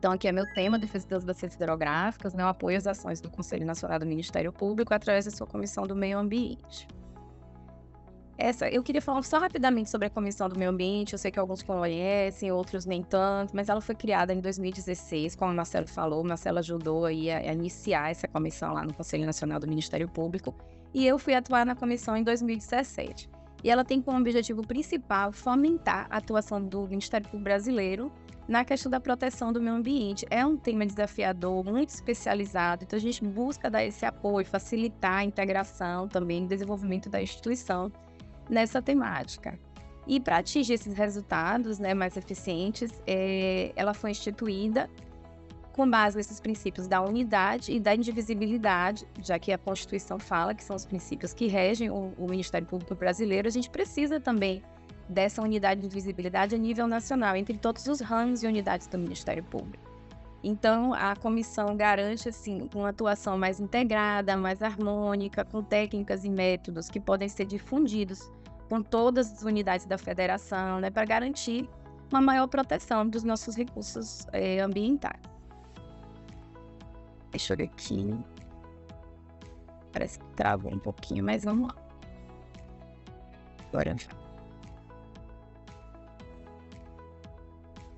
Então, aqui é meu tema, defesa das bacias hidrográficas, né, o apoio às ações do Conselho Nacional do Ministério Público através da sua Comissão do Meio Ambiente. Eu queria falar só rapidamente sobre a Comissão do Meio Ambiente. Eu sei que alguns conhecem, outros nem tanto, mas ela foi criada em 2016, como o Marcelo falou. O Marcelo ajudou aí a iniciar essa comissão lá no Conselho Nacional do Ministério Público, e eu fui atuar na comissão em 2017. E ela tem como objetivo principal fomentar a atuação do Ministério Público brasileiro na questão da proteção do meio ambiente. É um tema desafiador, muito especializado, então a gente busca dar esse apoio, facilitar a integração também e desenvolvimento da instituição nessa temática. E para atingir esses resultados, né, mais eficientes, ela foi instituída com base nesses princípios da unidade e da indivisibilidade, já que a Constituição fala que são os princípios que regem o Ministério Público brasileiro. A gente precisa também dessa unidade e indivisibilidade a nível nacional, entre todos os ramos e unidades do Ministério Público. Então, a comissão garante, assim, uma atuação mais integrada, mais harmônica, com técnicas e métodos que podem ser difundidos com todas as unidades da federação, né, para garantir uma maior proteção dos nossos recursos ambientais. Deixa eu ver aqui. Parece que travou um pouquinho, mas vamos lá. Agora vai.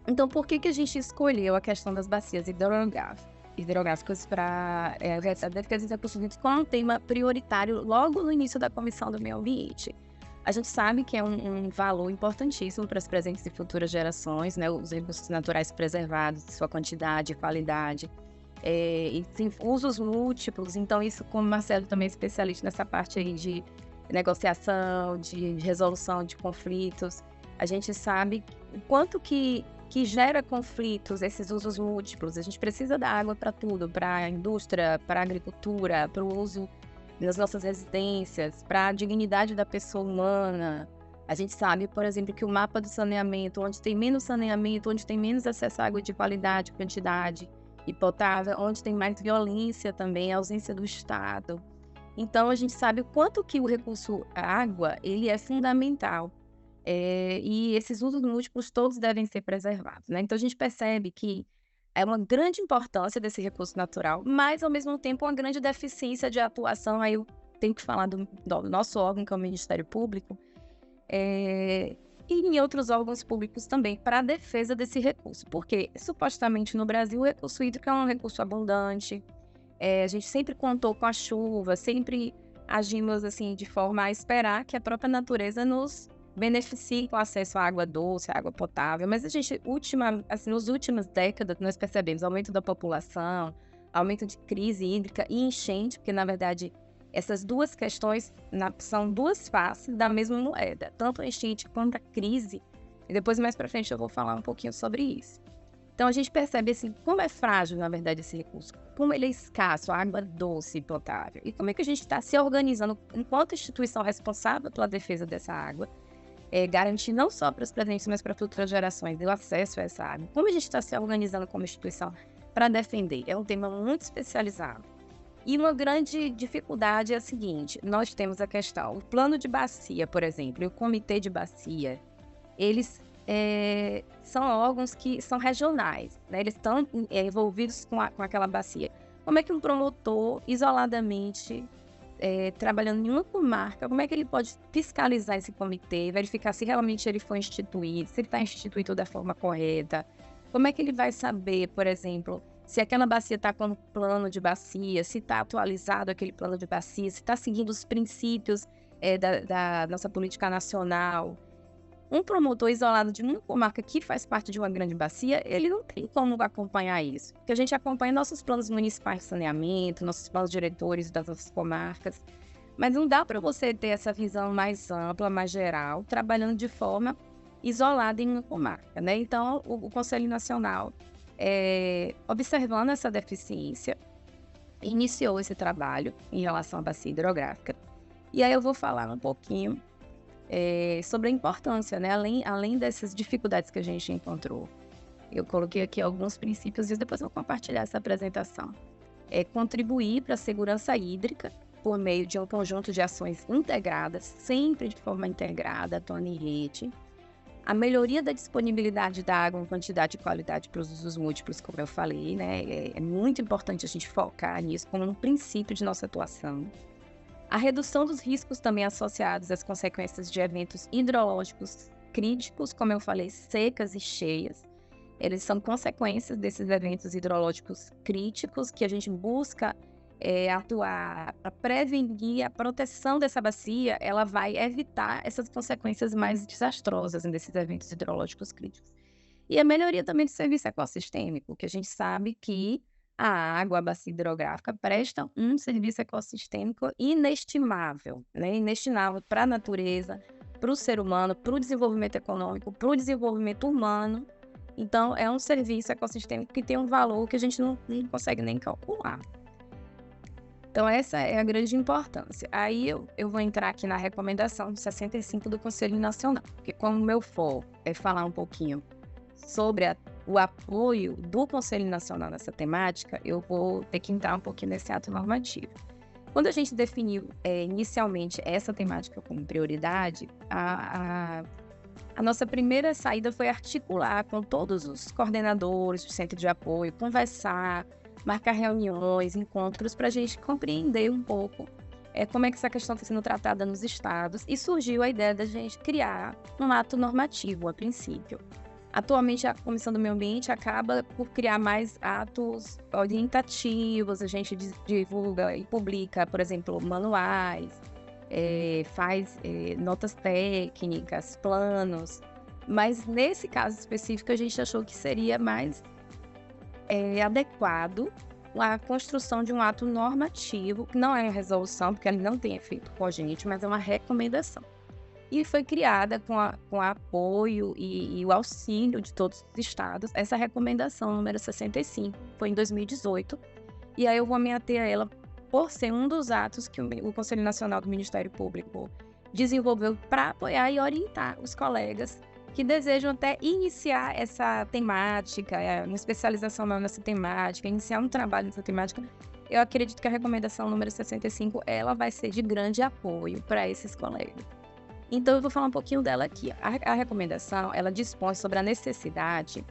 Então, por que a gente escolheu a questão das bacias hidrográficas para a defesa dos recursos hídricos como um tema prioritário logo no início da Comissão do Meio Ambiente? A gente sabe que é um valor importantíssimo para as presentes e futuras gerações, né? Os recursos naturais preservados, sua quantidade e qualidade, e tem usos múltiplos. Então, isso, como o Marcelo também é especialista nessa parte aí de negociação, de resolução de conflitos, a gente sabe o quanto que gera conflitos, esses usos múltiplos. A gente precisa da água para tudo, para a indústria, para a agricultura, para o uso nas nossas residências, para a dignidade da pessoa humana. A gente sabe, por exemplo, que o mapa do saneamento, onde tem menos saneamento, onde tem menos acesso à água de qualidade, quantidade e potável, onde tem mais violência também, a ausência do Estado. Então, a gente sabe o quanto que o recurso água ele é fundamental. E esses usos múltiplos todos devem ser preservados, né? Então, a gente percebe que é uma grande importância desse recurso natural, mas, ao mesmo tempo, uma grande deficiência de atuação. Aí eu tenho que falar do nosso órgão, que é o Ministério Público, e em outros órgãos públicos também, para a defesa desse recurso. Porque, supostamente, no Brasil, o recurso hídrico é um recurso abundante, a gente sempre contou com a chuva, sempre agimos assim, de forma a esperar que a própria natureza nos beneficie com acesso à água doce, à água potável. Mas a gente, nas últimas décadas, nós percebemos aumento da população, aumento de crise hídrica e enchente, porque, na verdade, essas duas questões são duas faces da mesma moeda, tanto a enchente quanto a crise. E depois, mais para frente, eu vou falar um pouquinho sobre isso. Então, a gente percebe assim, como é frágil, na verdade, esse recurso, como ele é escasso, a água doce e potável, e como é que a gente está se organizando enquanto instituição responsável pela defesa dessa água, garantir não só para os presentes, mas para futuras gerações o acesso a essa água. Como a gente está se organizando como instituição para defender? É um tema muito especializado. E uma grande dificuldade é a seguinte: nós temos a questão, o plano de bacia, por exemplo, e o comitê de bacia, eles são órgãos que são regionais, né? Eles estão envolvidos com aquela bacia. Como é que um promotor, isoladamente, trabalhando em uma comarca, como é que ele pode fiscalizar esse comitê, verificar se realmente ele foi instituído, se ele está instituído da forma correta? Como é que ele vai saber, por exemplo, se aquela bacia está com um plano de bacia, se está atualizado aquele plano de bacia, se está seguindo os princípios da nossa política nacional? Um promotor isolado de uma comarca que faz parte de uma grande bacia, ele não tem como acompanhar isso. Porque a gente acompanha nossos planos municipais de saneamento, nossos planos diretores das nossas comarcas, mas não dá para você ter essa visão mais ampla, mais geral, trabalhando de forma isolada em uma comarca, né? Então, o Conselho Nacional, observando essa deficiência, iniciou esse trabalho em relação à bacia hidrográfica. E aí eu vou falar um pouquinho sobre a importância, né? Além dessas dificuldades que a gente encontrou. Eu coloquei aqui alguns princípios e depois vou compartilhar essa apresentação. Contribuir para a segurança hídrica por meio de um conjunto de ações integradas, sempre de forma integrada, atuando em rede. a melhoria da disponibilidade da água em quantidade e qualidade para os usos múltiplos, como eu falei, né? É muito importante a gente focar nisso como um princípio de nossa atuação. A redução dos riscos também associados às consequências de eventos hidrológicos críticos, como eu falei, secas e cheias. Eles são consequências desses eventos hidrológicos críticos que a gente busca atuar para prevenir a proteção dessa bacia. Ela vai evitar essas consequências mais desastrosas desses eventos hidrológicos críticos. E a melhoria também do serviço ecossistêmico, que a gente sabe que a água, a bacia hidrográfica, presta um serviço ecossistêmico inestimável, né? Inestimável para a natureza, para o ser humano, para o desenvolvimento econômico, para o desenvolvimento humano. Então, é um serviço ecossistêmico que tem um valor que a gente não consegue nem calcular. Então, essa é a grande importância. Aí, eu vou entrar aqui na recomendação 65 do Conselho Nacional, porque como o meu foco é falar um pouquinho sobre o apoio do Conselho Nacional nessa temática, eu vou ter que entrar um pouquinho nesse ato normativo. Quando a gente definiu inicialmente essa temática como prioridade, a nossa primeira saída foi articular com todos os coordenadores do centro de apoio, conversar, marcar reuniões, encontros, para a gente compreender um pouco como é que essa questão está sendo tratada nos estados, e surgiu a ideia da gente criar um ato normativo, a princípio. Atualmente, a Comissão do Meio Ambiente acaba por criar mais atos orientativos, a gente divulga e publica, por exemplo, manuais, faz notas técnicas, planos, mas nesse caso específico a gente achou que seria mais adequado a construção de um ato normativo, que não é uma resolução, porque ele não tem efeito cogente, mas é uma recomendação. E foi criada com o apoio e o auxílio de todos os estados, essa recomendação número 65, foi em 2018, e aí eu vou me ater a ela por ser um dos atos que o Conselho Nacional do Ministério Público desenvolveu para apoiar e orientar os colegas que desejam até iniciar essa temática, uma especialização nessa temática, iniciar um trabalho nessa temática. Eu acredito que a recomendação número 65, ela vai ser de grande apoio para esses colegas. Então, eu vou falar um pouquinho dela aqui. A recomendação, ela dispõe sobre a necessidade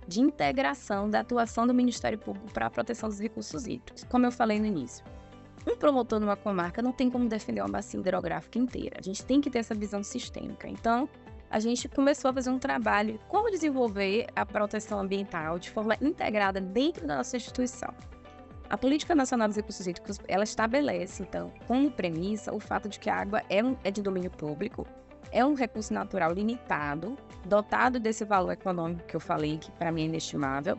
de integração da atuação do Ministério Público para a proteção dos recursos hídricos. Como eu falei no início, um promotor numa comarca não tem como defender uma bacia hidrográfica inteira. A gente tem que ter essa visão sistêmica. Então, a gente começou a fazer um trabalho como desenvolver a proteção ambiental de forma integrada dentro da nossa instituição. A Política Nacional dos Recursos Hídricos, ela estabelece, então, como premissa, o fato de que a água é de domínio público, é um recurso natural limitado, dotado desse valor econômico que eu falei, que para mim é inestimável,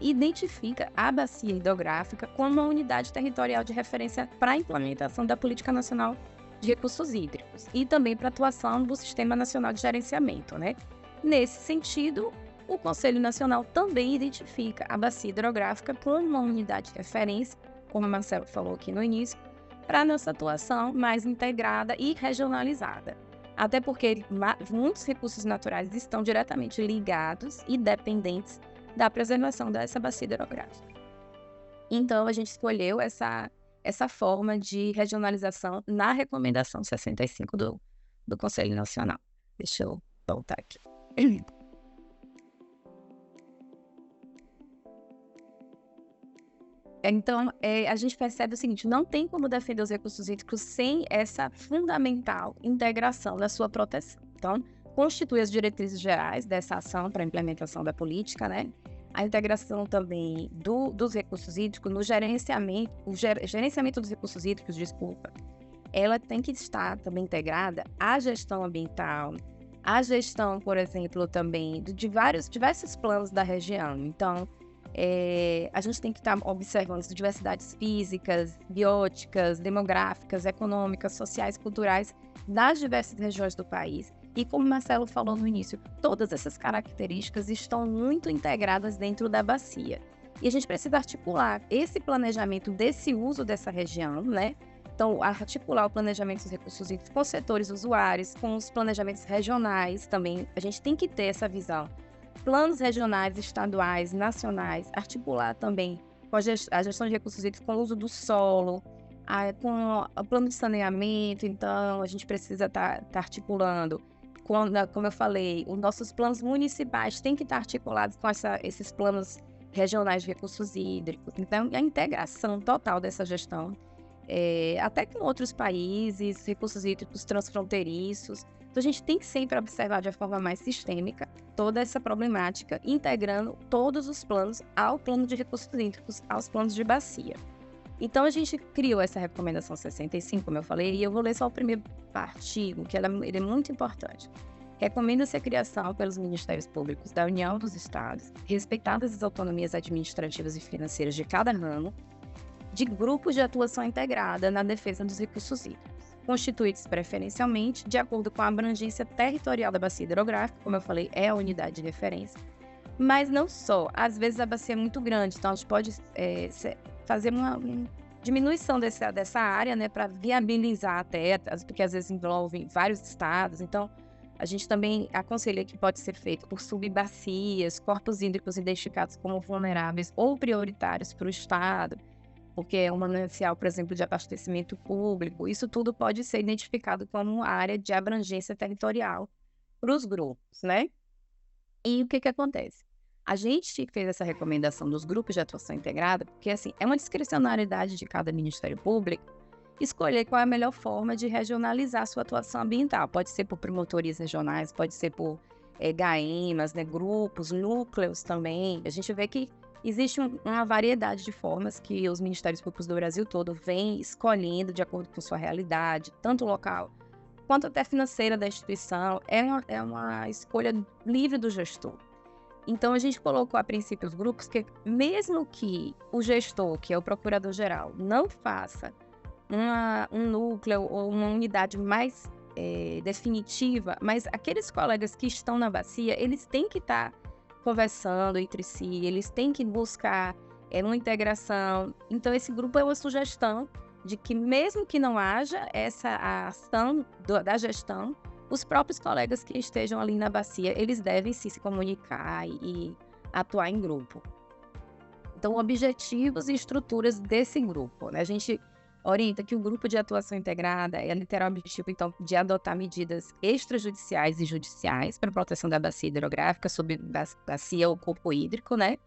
identifica a bacia hidrográfica como uma unidade territorial de referência para a implementação da Política Nacional de Recursos Hídricos e também para a atuação do Sistema Nacional de Gerenciamento, né? Nesse sentido, o Conselho Nacional também identifica a bacia hidrográfica como uma unidade de referência, como o Marcelo falou aqui no início, para a nossa atuação mais integrada e regionalizada. Até porque muitos recursos naturais estão diretamente ligados e dependentes da preservação dessa bacia hidrográfica. Então, a gente escolheu essa forma de regionalização na recomendação 65 do Conselho Nacional. Deixa eu voltar aqui. Então, a gente percebe o seguinte, não tem como defender os recursos hídricos sem essa fundamental integração da sua proteção. Então, constitui as diretrizes gerais dessa ação para a implementação da política, né? A integração também dos recursos hídricos no gerenciamento, gerenciamento dos recursos hídricos, ela tem que estar também integrada à gestão ambiental, à gestão, por exemplo, também de diversos planos da região. Então, a gente tem que estar observando as diversidades físicas, bióticas, demográficas, econômicas, sociais, culturais das diversas regiões do país. E como o Marcelo falou no início, todas essas características estão muito integradas dentro da bacia. E a gente precisa articular esse planejamento desse uso dessa região, né? Então, articular o planejamento dos recursos hídricos com os setores usuários, com os planejamentos regionais também. A gente tem que ter essa visão. Planos regionais, estaduais, nacionais, articular também com a gestão de recursos hídricos com o uso do solo, com o plano de saneamento. Então, a gente precisa estar articulando como eu falei, os nossos planos municipais têm que estar articulados com esses planos regionais de recursos hídricos. Então, a integração total dessa gestão, até com outros países, recursos hídricos transfronteiriços. Então, a gente tem que sempre observar de forma mais sistêmica toda essa problemática, integrando todos os planos ao plano de recursos hídricos, aos planos de bacia. Então, a gente criou essa recomendação 65, como eu falei, e eu vou ler só o primeiro artigo, que ele é muito importante. Recomenda-se a criação pelos Ministérios Públicos da União dos Estados, respeitadas as autonomias administrativas e financeiras de cada ramo, de grupos de atuação integrada na defesa dos recursos hídricos, constituídos preferencialmente de acordo com a abrangência territorial da bacia hidrográfica, como eu falei, é a unidade de referência, mas não só. Às vezes a bacia é muito grande, então a gente pode fazer uma diminuição dessa área, né, para viabilizar até, porque às vezes envolve vários estados. Então, a gente também aconselha que pode ser feito por subbacias, corpos hídricos identificados como vulneráveis ou prioritários para o estado, porque é um manancial, por exemplo, de abastecimento público. Isso tudo pode ser identificado como área de abrangência territorial para os grupos, né? E o que acontece? A gente fez essa recomendação dos grupos de atuação integrada, porque assim, é uma discricionariedade de cada Ministério Público escolher qual é a melhor forma de regionalizar a sua atuação ambiental. Pode ser por promotorias regionais, pode ser por GAEMAs, né, grupos, núcleos também. A gente vê que existe uma variedade de formas que os Ministérios Públicos do Brasil todo vêm escolhendo de acordo com sua realidade, tanto local quanto até financeira da instituição. É uma escolha livre do gestor. Então, a gente colocou a princípio os grupos que, mesmo que o gestor, que é o procurador-geral, não faça um núcleo ou uma unidade mais definitiva, mas aqueles colegas que estão na bacia, eles têm que estar conversando entre si, eles têm que buscar uma integração. Então, esse grupo é uma sugestão de que, mesmo que não haja a ação da gestão, os próprios colegas que estejam ali na bacia, eles devem se comunicar e atuar em grupo. Então, objetivos e estruturas desse grupo, né? A gente orienta que o grupo de atuação integrada terá o objetivo, então, de adotar medidas extrajudiciais e judiciais para a proteção da bacia hidrográfica, sob bacia ou corpo hídrico, né?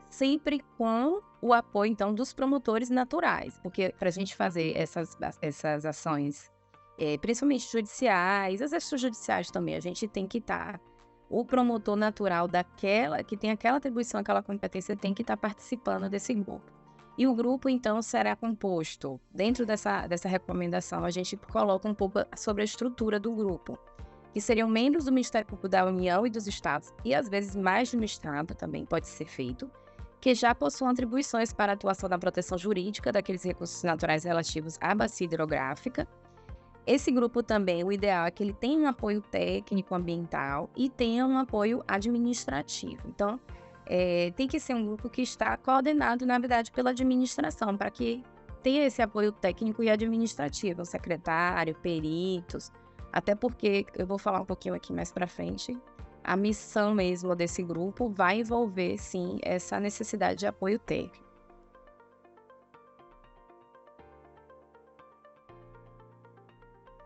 Sempre com o apoio, então, dos promotores naturais, porque para a gente fazer essas ações, principalmente judiciais, as extrajudiciais também, a gente tem que estar, o promotor natural que tem aquela atribuição, aquela competência, tem que estar participando desse grupo. E o grupo, então, será composto, dentro dessa recomendação, a gente coloca um pouco sobre a estrutura do grupo, que seriam membros do Ministério Público da União e dos Estados, e às vezes mais de um estado também pode ser feito, que já possuam atribuições para a atuação na proteção jurídica daqueles recursos naturais relativos à bacia hidrográfica. Esse grupo também, o ideal é que ele tenha um apoio técnico ambiental e tenha um apoio administrativo. Então, tem que ser um grupo que está coordenado, na verdade, pela administração, para que tenha esse apoio técnico e administrativo, o secretário, peritos, até porque, eu vou falar um pouquinho aqui mais para frente, a missão mesmo desse grupo vai envolver, sim, essa necessidade de apoio técnico.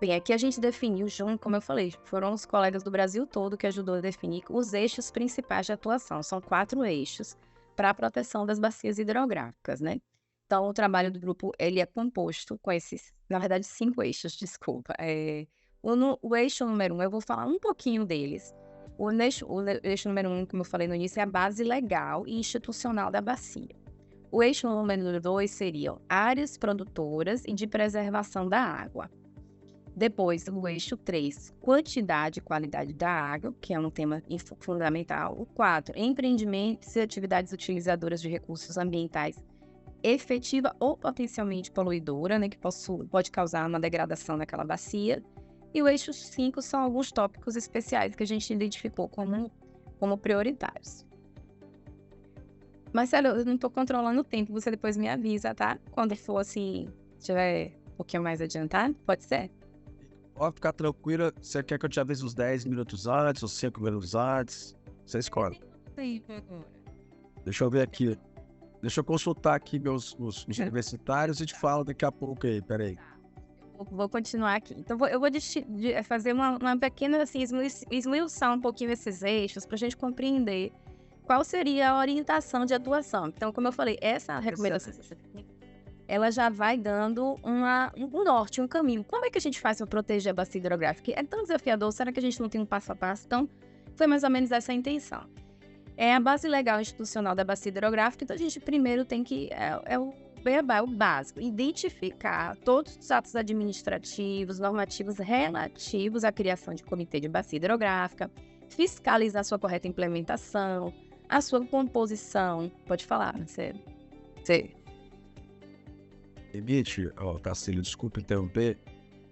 Bem, aqui a gente definiu, junto, como eu falei, foram os colegas do Brasil todo que ajudou a definir os eixos principais de atuação. São 4 eixos para a proteção das bacias hidrográficas, né? Então, o trabalho do grupo, ele é composto com esses, na verdade, 5 eixos, desculpa. O eixo número 1, eu vou falar um pouquinho deles. O eixo número 1, como eu falei no início, é a base legal e institucional da bacia. O eixo número 2 seriam áreas produtoras e de preservação da água. Depois, o eixo 3, quantidade e qualidade da água, que é um tema fundamental. O 4, empreendimentos e atividades utilizadoras de recursos ambientais efetiva ou potencialmente poluidora, né, que pode causar uma degradação naquela bacia. E o eixo 5 são alguns tópicos especiais que a gente identificou como prioritários. Marcelo, eu não estou controlando o tempo, você depois me avisa, tá? Quando for assim, estiver um pouquinho mais adiantado, pode ser? Pode ficar tranquila. Você quer que eu te avise uns 10 minutos antes, ou 5 minutos antes? Você escolhe. Deixa eu ver aqui. Deixa eu consultar aqui os universitários e te falo daqui a pouco aí. Peraí. vou continuar aqui. Então, eu vou fazer uma pequena, assim, esmiuçar um pouquinho esses eixos para a gente compreender qual seria a orientação de atuação. Então, como eu falei, essa recomendação, ela já vai dando um norte, um caminho. Como é que a gente faz para proteger a bacia hidrográfica? É tão desafiador, será que a gente não tem um passo a passo? Então, foi mais ou menos essa a intenção. É a base legal institucional da bacia hidrográfica, então a gente primeiro tem que, o básico, identificar todos os atos administrativos, normativos relativos à criação de comitê de bacia hidrográfica, fiscalizar sua correta implementação, a sua composição. Pode falar, você... Emite, Tacílio, desculpe interromper,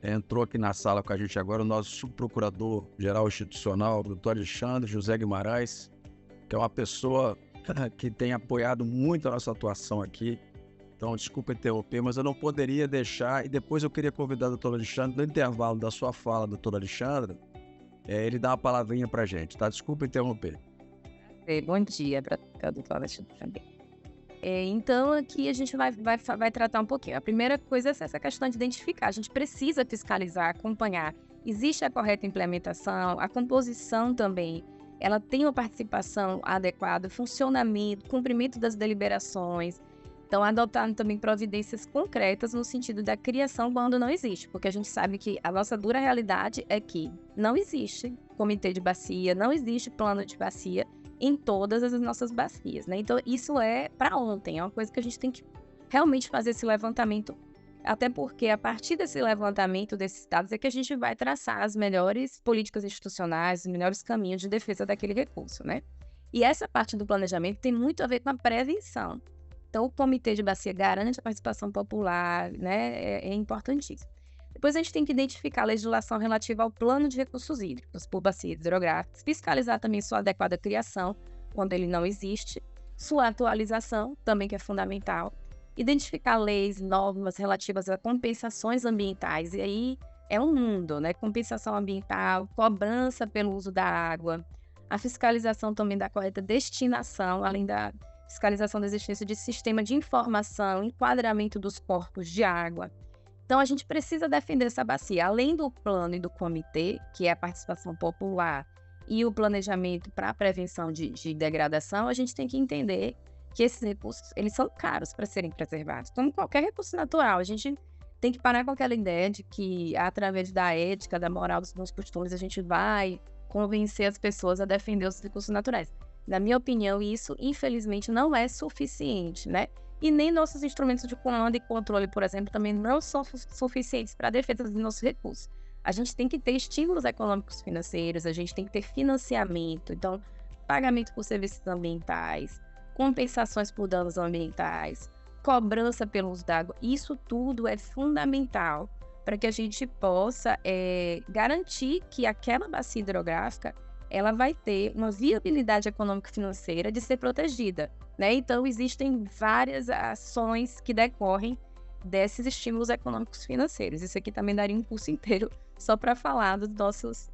entrou aqui na sala com a gente agora o nosso subprocurador-geral institucional, doutor Alexandre José Guimarães, que é uma pessoa que tem apoiado muito a nossa atuação aqui. Então, desculpa interromper, mas eu não poderia deixar, e depois eu queria convidar o doutor Alexandre, no intervalo da sua fala, doutor Alexandre, ele dá uma palavrinha para a gente, tá? Desculpa interromper. Bom dia para o doutor Alexandre também. Então, aqui a gente vai tratar um pouquinho. A primeira coisa é essa questão de identificar. A gente precisa fiscalizar, acompanhar. Existe a correta implementação, a composição também. Ela tem uma participação adequada, funcionamento, cumprimento das deliberações. Então, adotar também providências concretas no sentido da criação quando não existe. Porque a gente sabe que a nossa dura realidade é que não existe comitê de bacia, não existe plano de bacia em todas as nossas bacias, né? Então, isso é para ontem, é uma coisa que a gente tem que realmente fazer esse levantamento, até porque a partir desse levantamento desses dados é que a gente vai traçar as melhores políticas institucionais, os melhores caminhos de defesa daquele recurso, né? E essa parte do planejamento tem muito a ver com a prevenção. Então, o comitê de bacia garante a participação popular, né? É importantíssimo. Depois a gente tem que identificar a legislação relativa ao plano de recursos hídricos por bacias hidrográficas, fiscalizar também sua adequada criação, quando ele não existe, sua atualização, também que é fundamental, identificar leis, normas relativas a compensações ambientais, e aí é um mundo, né? Compensação ambiental, cobrança pelo uso da água, a fiscalização também da correta destinação, além da fiscalização da existência de sistema de informação, enquadramento dos corpos de água. Então, a gente precisa defender essa bacia, além do plano e do comitê, que é a participação popular, e o planejamento para a prevenção de degradação, a gente tem que entender que esses recursos, eles são caros para serem preservados. Como qualquer recurso natural, a gente tem que parar com aquela ideia de que, através da ética, da moral, dos bons costumes, a gente vai convencer as pessoas a defender os recursos naturais. Na minha opinião, isso, infelizmente, não é suficiente, né? E nem nossos instrumentos de comando e controle, por exemplo, também não são suficientes para a defesa dos nossos recursos. A gente tem que ter estímulos econômicos financeiros, a gente tem que ter financiamento, então, pagamento por serviços ambientais, compensações por danos ambientais, cobrança pelo uso d'água. Isso tudo é fundamental para que a gente possa garantir que aquela bacia hidrográfica ela vai ter uma viabilidade econômico-financeira de ser protegida, né? Então, existem várias ações que decorrem desses estímulos econômicos financeiros. Isso aqui também daria um curso inteiro só para falar dos nossos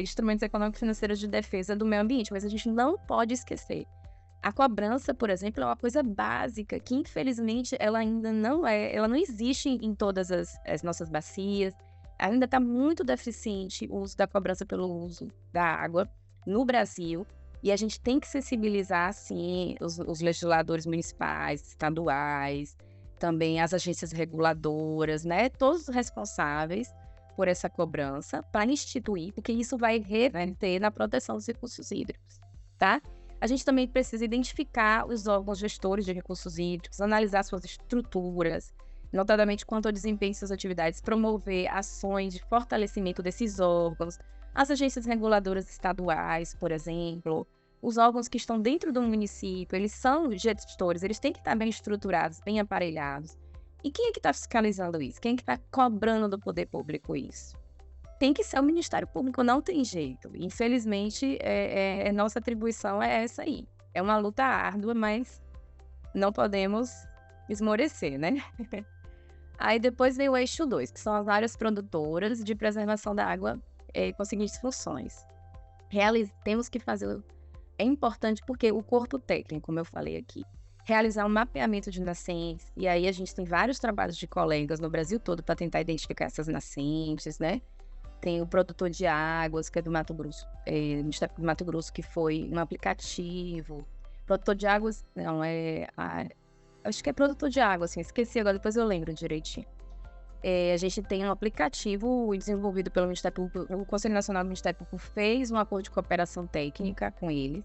instrumentos econômicos financeiros de defesa do meio ambiente, mas a gente não pode esquecer. A cobrança, por exemplo, é uma coisa básica que, infelizmente, ela ainda ela não existe em todas as nossas bacias. Ainda está muito deficiente o uso da cobrança pelo uso da água no Brasil, e a gente tem que sensibilizar, sim, os legisladores municipais, estaduais, também as agências reguladoras, né? Todos os responsáveis por essa cobrança para instituir, porque isso vai reverter na proteção dos recursos hídricos, tá? A gente também precisa identificar os órgãos gestores de recursos hídricos, analisar suas estruturas, notadamente quanto ao desempenho de suas atividades, promover ações de fortalecimento desses órgãos, as agências reguladoras estaduais, por exemplo, os órgãos que estão dentro do município, eles são gestores, eles têm que estar bem estruturados, bem aparelhados. E quem é que está fiscalizando isso? Quem é que está cobrando do poder público isso? Tem que ser o Ministério Público, não tem jeito. Infelizmente, nossa atribuição é essa aí. É uma luta árdua, mas não podemos esmorecer, né? Aí depois vem o eixo 2, que são as áreas produtoras de preservação da água com as seguintes funções. Temos que fazer... É importante porque o corpo técnico, como eu falei aqui, realizar um mapeamento de nascentes, e aí a gente tem vários trabalhos de colegas no Brasil todo para tentar identificar essas nascentes, né? Tem o Produtor de Águas, que é do Mato Grosso, Ministério do Mato Grosso, que foi um aplicativo. Produtor de Águas, não, acho que é Produtor de Água, assim, esqueci agora, depois eu lembro direitinho. A gente tem um aplicativo desenvolvido pelo Ministério Público, o Conselho Nacional do Ministério Público fez um acordo de cooperação técnica com eles.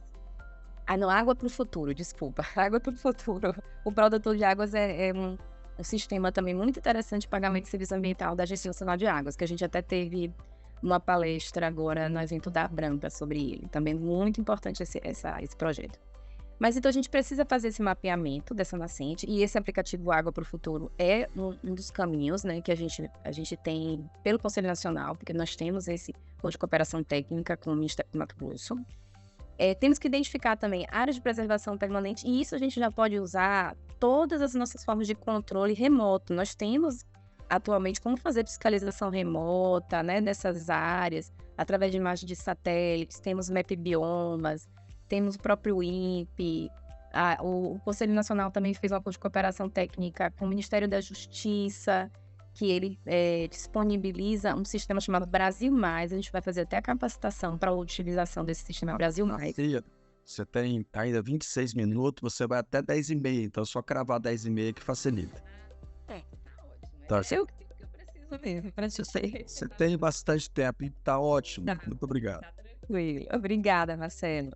Não, Água para o Futuro, desculpa. Água para o Futuro. O Produtor de Águas é um sistema também muito interessante de pagamento de serviço ambiental da Agência Nacional de Águas, que a gente até teve uma palestra agora no evento da Abrampa sobre ele. Também muito importante esse projeto. Mas então a gente precisa fazer esse mapeamento dessa nascente, e esse aplicativo Água para o Futuro é um dos caminhos, né, que a gente tem pelo Conselho Nacional, porque nós temos esse acordo de cooperação técnica com o Ministério do Mato Grosso. Temos que identificar também áreas de preservação permanente, e isso a gente já pode usar todas as nossas formas de controle remoto. Nós temos atualmente como fazer fiscalização remota, né, dessas áreas, através de imagens de satélites, temos map biomas, temos o próprio INPE, o Conselho Nacional também fez um acordo de cooperação técnica com o Ministério da Justiça, que ele disponibiliza um sistema chamado Brasil Mais. A gente vai fazer até a capacitação para a utilização desse sistema Brasil Mais. Você tem ainda 26 minutos, você vai até 10h30, então é só cravar 10h30 que facilita. Tá ótimo. Tá. Eu preciso mesmo, para você. Você tem bastante tempo e tá ótimo. Tá. Muito obrigado. Tá tranquilo. Obrigada, Marcelo.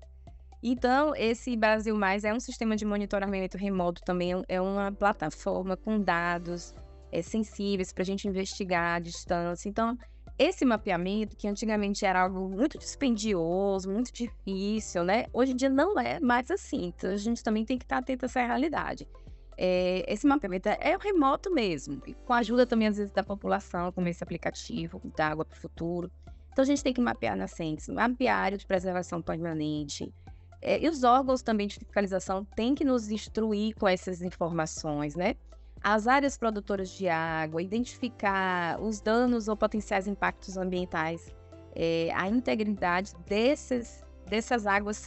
Então, esse Brasil Mais é um sistema de monitoramento remoto também, é uma plataforma com dados sensíveis para a gente investigar a distância. Então, esse mapeamento, que antigamente era algo muito dispendioso, muito difícil, né? Hoje em dia não é mais assim. Então, a gente também tem que estar atento a essa realidade. Esse mapeamento é remoto mesmo, com a ajuda também, às vezes, da população, como esse aplicativo da Água para o Futuro. Então, a gente tem que mapear nascentes, mapear área de preservação permanente. E os órgãos também de fiscalização têm que nos instruir com essas informações, né? As áreas produtoras de água, identificar os danos ou potenciais impactos ambientais, a integridade dessas águas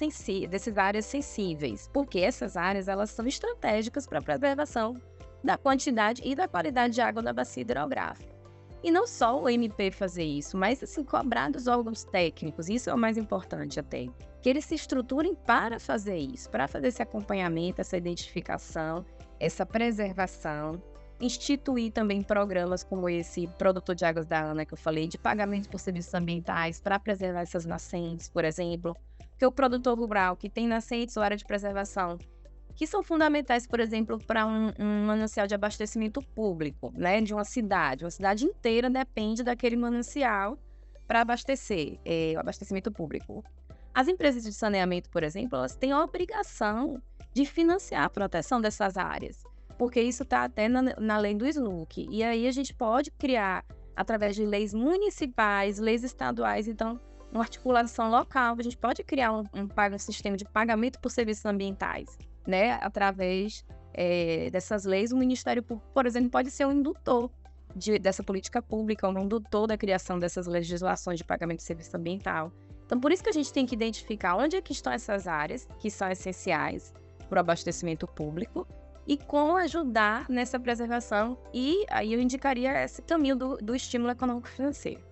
dessas áreas sensíveis, porque essas áreas elas são estratégicas para a preservação da quantidade e da qualidade de água da bacia hidrográfica. E não só o MP fazer isso, mas assim, cobrar dos órgãos técnicos, isso é o mais importante até, que eles se estruturem para fazer isso, para fazer esse acompanhamento, essa identificação, essa preservação, instituir também programas como esse Produtor de Águas da ANA que eu falei, de pagamento por serviços ambientais para preservar essas nascentes, por exemplo, porque o produtor rural que tem nascentes ou área de preservação, que são fundamentais, por exemplo, para um manancial de abastecimento público, né, de uma cidade inteira depende daquele manancial para abastecer, o abastecimento público. As empresas de saneamento, por exemplo, elas têm a obrigação de financiar a proteção dessas áreas, porque isso está até na lei do SNUC. E aí a gente pode criar, através de leis municipais, leis estaduais, então, uma articulação local, a gente pode criar um sistema de pagamento por serviços ambientais, né? Através dessas leis, o Ministério Público, por exemplo, pode ser um indutor dessa política pública, um indutor da criação dessas legislações de pagamento de serviço ambiental. Então, por isso que a gente tem que identificar onde é que estão essas áreas que são essenciais para o abastecimento público e como ajudar nessa preservação. E aí eu indicaria esse caminho do estímulo econômico financeiro.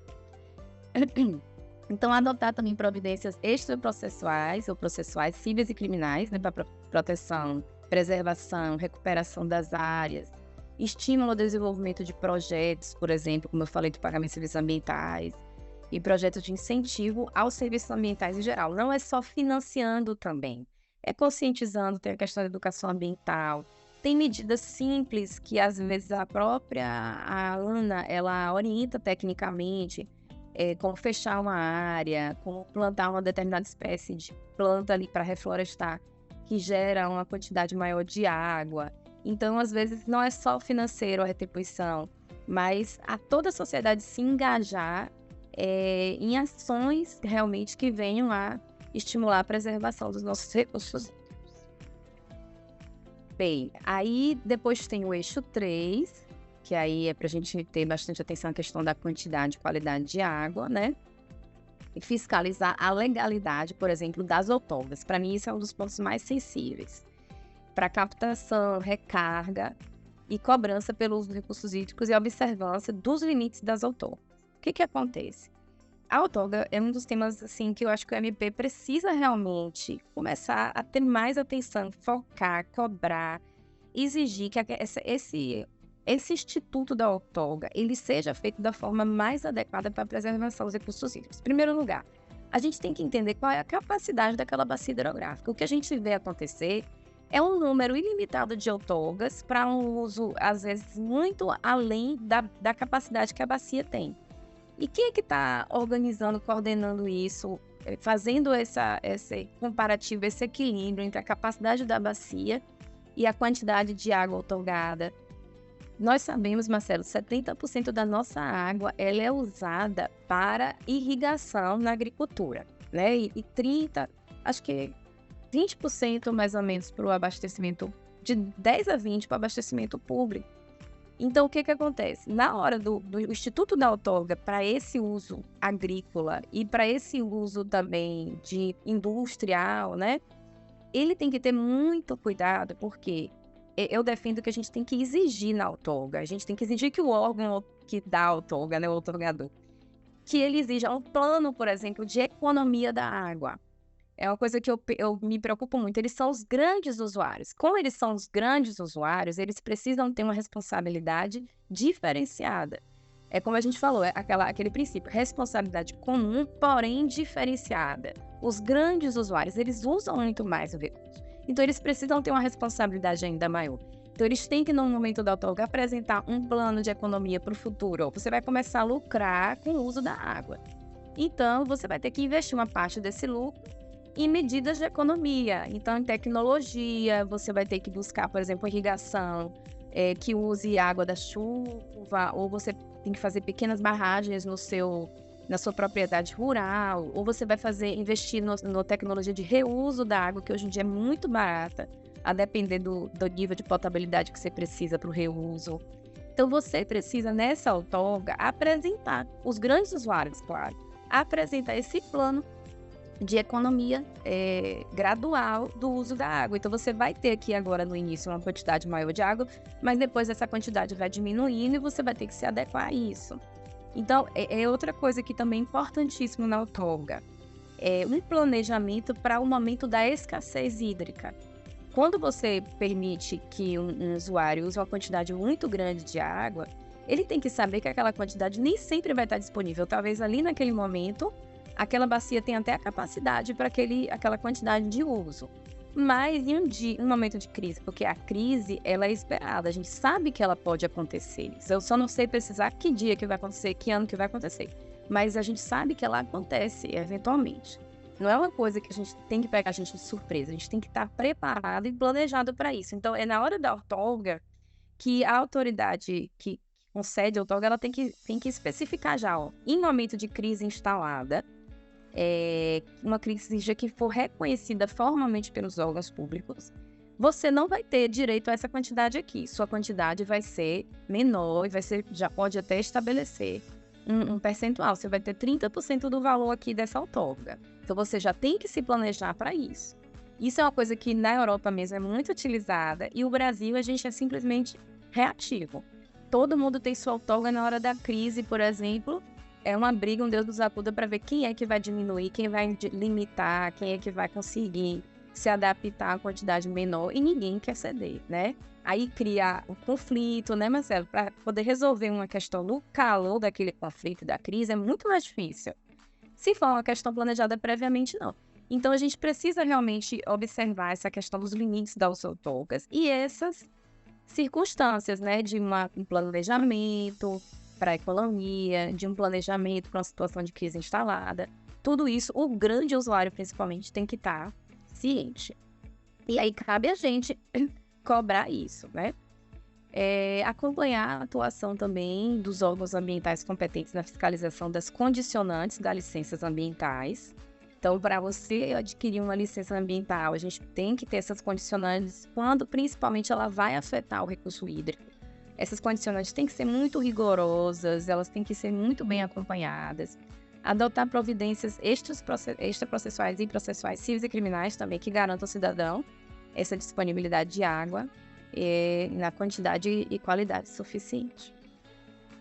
Então, adotar também providências extraprocessuais ou processuais, cíveis e criminais, né, para proteção, preservação, recuperação das áreas, estímulo ao desenvolvimento de projetos, por exemplo, como eu falei, de pagamento de serviços ambientais, e projetos de incentivo aos serviços ambientais em geral. Não é só financiando também, é conscientizando, tem a questão da educação ambiental, tem medidas simples que às vezes a ANA, ela orienta tecnicamente, como fechar uma área, como plantar uma determinada espécie de planta ali para reflorestar, que gera uma quantidade maior de água. Então, às vezes, não é só financeiro a retribuição, mas a toda a sociedade se engajar em ações realmente que venham a estimular a preservação dos nossos recursos. Bem, aí depois tem o eixo 3, que aí é para a gente ter bastante atenção à questão da quantidade e qualidade de água, né? E fiscalizar a legalidade, por exemplo, das outorgas. Para mim, isso é um dos pontos mais sensíveis. para captação, recarga e cobrança pelo uso dos recursos hídricos e observância dos limites das outorgas. O que acontece? A outorga é um dos temas assim, que eu acho que o MP precisa realmente começar a ter mais atenção, focar, cobrar, exigir que esse instituto da outorga ele seja feito da forma mais adequada para a preservação dos recursos hídricos. Em primeiro lugar, a gente tem que entender qual é a capacidade daquela bacia hidrográfica. O que a gente vê acontecer é um número ilimitado de outorgas para um uso, às vezes, muito além da capacidade que a bacia tem. E quem é que está organizando, coordenando isso, fazendo esse comparativo, esse equilíbrio entre a capacidade da bacia e a quantidade de água outorgada? Nós sabemos, Marcelo, 70% da nossa água ela é usada para irrigação na agricultura, né? E 20% mais ou menos para o abastecimento, de 10 a 20% para o abastecimento público. Então, o que acontece? Na hora do Instituto da Outorga, para esse uso agrícola e para esse uso também de industrial, né? Ele tem que ter muito cuidado, porque eu defendo que a gente tem que exigir na outorga, a gente tem que exigir que o órgão que dá a outorga, né, o outorgador, que ele exija um plano, por exemplo, de economia da água. É uma coisa que eu me preocupo muito. Eles são os grandes usuários. Como eles são os grandes usuários, eles precisam ter uma responsabilidade diferenciada. É como a gente falou, aquele princípio, responsabilidade comum, porém diferenciada. Os grandes usuários, eles usam muito mais o recurso. Então, eles precisam ter uma responsabilidade ainda maior. Então, eles têm que, no momento da outorga, apresentar um plano de economia para o futuro. Você vai começar a lucrar com o uso da água. Então, você vai ter que investir uma parte desse lucro em medidas de economia. Então, em tecnologia, você vai ter que buscar, por exemplo, irrigação que use água da chuva, ou você tem que fazer pequenas barragens na sua propriedade rural, ou você vai investir na tecnologia de reuso da água, que hoje em dia é muito barata, a depender do nível de potabilidade que você precisa para o reuso. Então, você precisa, nessa outorga, apresentar, os grandes usuários, claro, apresentar esse plano de economia gradual do uso da água. Então, você vai ter aqui agora no início uma quantidade maior de água, mas depois essa quantidade vai diminuindo e você vai ter que se adequar a isso. Então, é outra coisa que também é importantíssimo na outorga. É um planejamento para o momento da escassez hídrica. Quando você permite que um usuário use uma quantidade muito grande de água, ele tem que saber que aquela quantidade nem sempre vai estar disponível. Talvez ali naquele momento, aquela bacia tenha até a capacidade para aquela quantidade de uso. Mas em um momento de crise, porque a crise ela é esperada, a gente sabe que ela pode acontecer. Eu só não sei precisar que dia que vai acontecer, que ano que vai acontecer. Mas a gente sabe que ela acontece eventualmente. Não é uma coisa que a gente tem que pegar a gente de surpresa, a gente tem que estar preparado e planejado para isso. Então, é na hora da outorga que a autoridade que concede a outorga, ela tem que especificar já, em momento de crise instalada, uma crise já que for reconhecida formalmente pelos órgãos públicos, você não vai ter direito a essa quantidade aqui. Sua quantidade vai ser menor e já pode até estabelecer um percentual. Você vai ter 30% do valor aqui dessa outorga. Então, você já tem que se planejar para isso. Isso é uma coisa que na Europa mesmo é muito utilizada e o Brasil, a gente é simplesmente reativo. Todo mundo tem sua outorga na hora da crise, por exemplo. É uma briga, um Deus nos acuda para ver quem é que vai diminuir, quem vai limitar, quem é que vai conseguir se adaptar à quantidade menor e ninguém quer ceder, né? Aí cria o conflito, né, Marcelo? Para poder resolver uma questão no calor daquele conflito, da crise, é muito mais difícil. Se for uma questão planejada previamente, não. Então, a gente precisa realmente observar essa questão dos limites das outorgas e essas circunstâncias, né, de um planejamento para a economia, de um planejamento para uma situação de crise instalada. Tudo isso, o grande usuário, principalmente, tem que estar ciente. E aí, cabe a gente cobrar isso, né? Acompanhar a atuação também dos órgãos ambientais competentes na fiscalização das condicionantes das licenças ambientais. Então, para você adquirir uma licença ambiental, a gente tem que ter essas condicionantes quando, principalmente, ela vai afetar o recurso hídrico. Essas condicionantes têm que ser muito rigorosas, elas têm que ser muito bem acompanhadas. Adotar providências extraprocessuais e processuais civis e criminais também que garantam ao cidadão essa disponibilidade de água na quantidade e qualidade suficiente.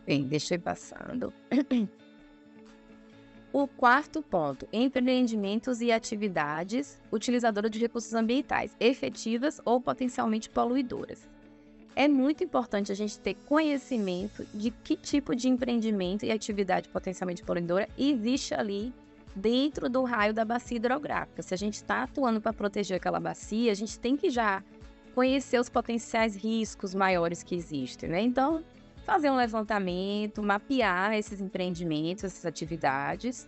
Bem, deixa eu ir passando. O quarto ponto, empreendimentos e atividades utilizadoras de recursos ambientais, efetivas ou potencialmente poluidoras. É muito importante a gente ter conhecimento de que tipo de empreendimento e atividade potencialmente poluidora existe ali dentro do raio da bacia hidrográfica. Se a gente está atuando para proteger aquela bacia, a gente tem que já conhecer os potenciais riscos maiores que existem, né? Então, fazer um levantamento, mapear esses empreendimentos, essas atividades